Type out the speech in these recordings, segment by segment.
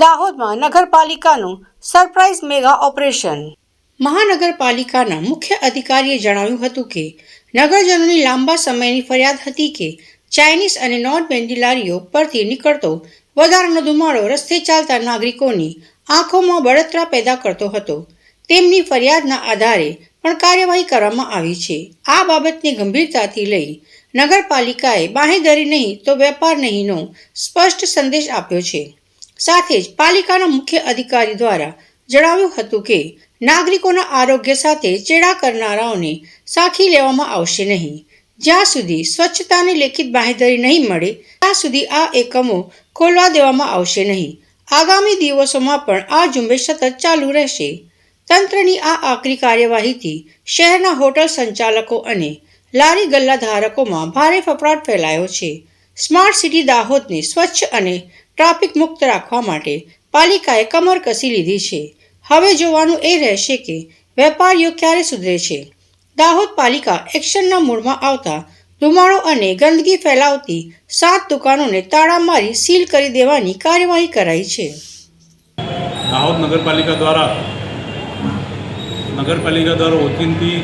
દાહોદમાં નગરપાલિકાનું surprise mega operation. મહાનગરપાલિકાના મુખ્ય અધિકારીએ જણાવ્યું હતું કે નગરજનોની લાંબા સમયની ફરિયાદ હતી કે ચાઇનીઝ અને નોન બેન્ડી લારીઓ પરથી નીકળતો વધારાનો ધુમાડો રસ્તે ચાલતા નાગરિકોની આંખોમાં બળતરા પેદા કરતો હતો। તેમની ફરિયાદના આધારે પણ કાર્યવાહી કરવામાં આવી છે। આ બાબતને ગંભીરતાથી લઈ નગરપાલિકાએ બાંહેધરી નહીં તો વેપાર નહીંનો સ્પષ્ટ સંદેશ આપ્યો છે। સાથે જ પાલિકાના મુખ્ય અધિકારી દ્વારા જણાવ્યું હતું કે નાગરિકોના આરોગ્ય સાથે ચેડા કરનારાઓને સાંખી લેવામાં આવશે નહીં। જ્યાં સુધી સ્વચ્છતાની લેખિત બાંહેધરી નહીં મળે ત્યાં સુધી આ એકમો ખોલવા દેવામાં આવશે નહીં। આગામી દિવસોમાં પણ આ ઝુંબેશ સતત ચાલુ રહેશે। તંત્રની આ આકરી કાર્યવાહીથી શહેરના હોટલ સંચાલકો અને લારી ગલ્લા ધારકોમાં ભારે ફફડાટ ફેલાયો છે। સ્માર્ટ સિટી દાહોદને સ્વચ્છ અને ટ્રાફિક મુક્ત રાખવા માટે પાલિકાએ કમર કસી લીધી છે। હવે જોવાનું એ રહેશે કે વેપારીઓ ક્યારે સુધરે છે। દાહોદ પાલિકા એક્શનના મૂડમાં આવતા ધુમાડો અને ગંદકી ફેલાવતી 7 દુકાનોને તાળા મારી સીલ કરી દેવાની કાર્યવાહી કરાઈ છે। દાહોદ નગરપાલિકા દ્વારા ઓચિંતી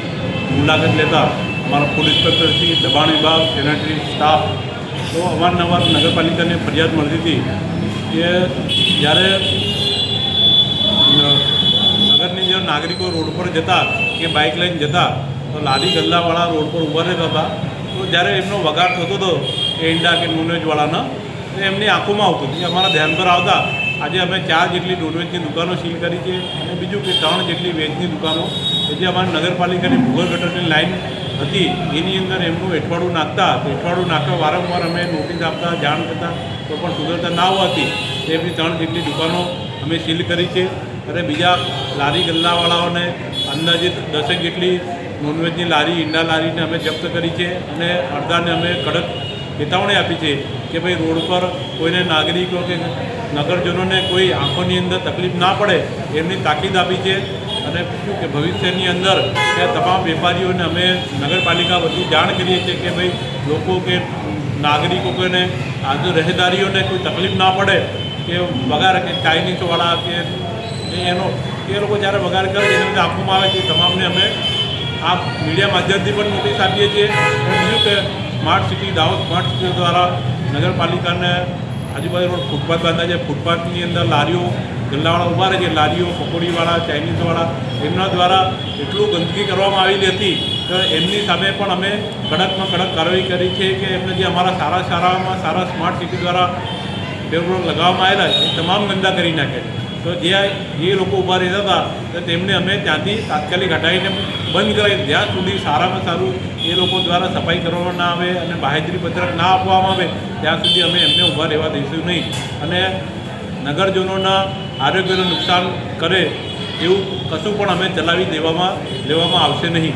મુલાકાત લેતા અમારા પોલીસ ઇન્સ્પેક્ટરથી દબાણ વિભાગ સેનેટરી સ્ટાફ તો અવારનવાર નગરપાલિકાને ફરિયાદ મળતી હતી કે જ્યારે નગરની જે નાગરિકો રોડ પર જતા કે બાઇક લઈને જતા તો લારી ગલ્લાવાળા રોડ પર ઊભા રહેતા હતા તો જ્યારે એમનો વગાડ થતો હતો કે ઈંડા કે નોનવેજવાળાના તો એમની આંખોમાં આવતું હતું। અમારા ધ્યાન પર આવતા આજે અમે 4 જેટલી નોનવેજની દુકાનો સીલ કરી છે અને બીજું કે 3 જેટલી વેજની દુકાનો કે જે અમારી નગરપાલિકાની ભૂગર્ભ ગટરની લાઈન હતી એની અંદર એમનું એઠવાડું નાખતા એઠવાડું નાખવા વારંવાર અમે નોટિસ આપતા જાણ કરતા તો પણ સુધરતા ના હોવાથી એમની 3 જેટલી દુકાનો અમે સીલ કરી છે અને બીજા લારી ગલ્લાવાળાઓને અંદાજિત 10 જેટલી નોનવેજની લારી ઈંડા લારીને અમે જપ્ત કરી છે અને અડધાને અમે કડક ચેતવણી આપી છે કે ભાઈ રોડ પર કોઈને નાગરિકો કે નગરજનોને કોઈ આંખોની અંદર તકલીફ ના પડે એમની તાકીદ આપી છે। અને શું કે ભવિષ્યની અંદર કે તમામ વેપારીઓને અમે નગરપાલિકા બધી જાણ કરીએ છીએ કે ભાઈ લોકો કે નાગરિકો કોઈને આજુ રહેદારીઓને કોઈ તકલીફ ના પડે કે વગાર કે ચાઇનીઝવાળા કે એનો એ લોકો જ્યારે વગાર કરે એને બધા આપવામાં આવે છે તમામને અમે આ મીડિયા માધ્યમથી પણ નોટિસ આપીએ છીએ। બીજું કે smart city Dahod smart city દ્વારા નગરપાલિકાને આજુબાજુ રોડ ફૂટપાથ બાંધ્યા છે। ફૂટપાથની અંદર લારીઓ ગલ્લાવાળા ઊભા રહે છે, લારીઓ પકોડીવાળા ચાઇનીઝવાળા એમના દ્વારા એટલું ગંદકી કરવામાં આવેલી હતી કે એમની સામે પણ અમે કડકમાં કડક કાર્યવાહી કરી છે કે એમને જે અમારા સારા સ્માર્ટ સિટી દ્વારા પેરોલ લગાવવામાં આવેલા એ તમામ ગંદા કરી નાખે। તો જે લોકો ઊભા રહેતા હતા તો તેમને અમે ત્યાંથી તાત્કાલિક હટાવીને બંધ કરાવી। જ્યાં સુધી સારામાં સારું એ લોકો દ્વારા સફાઈ કરવામાં ના આવે અને બાંહેધરી પત્રક ના આપવામાં આવે ત્યાં સુધી અમે એમને ઊભા રહેવા દઈશું નહીં અને નગરજનોના આરોગ્યને નુકસાન કરે એવું કશું પણ અમે ચલાવી લેવામાં આવશે નહીં।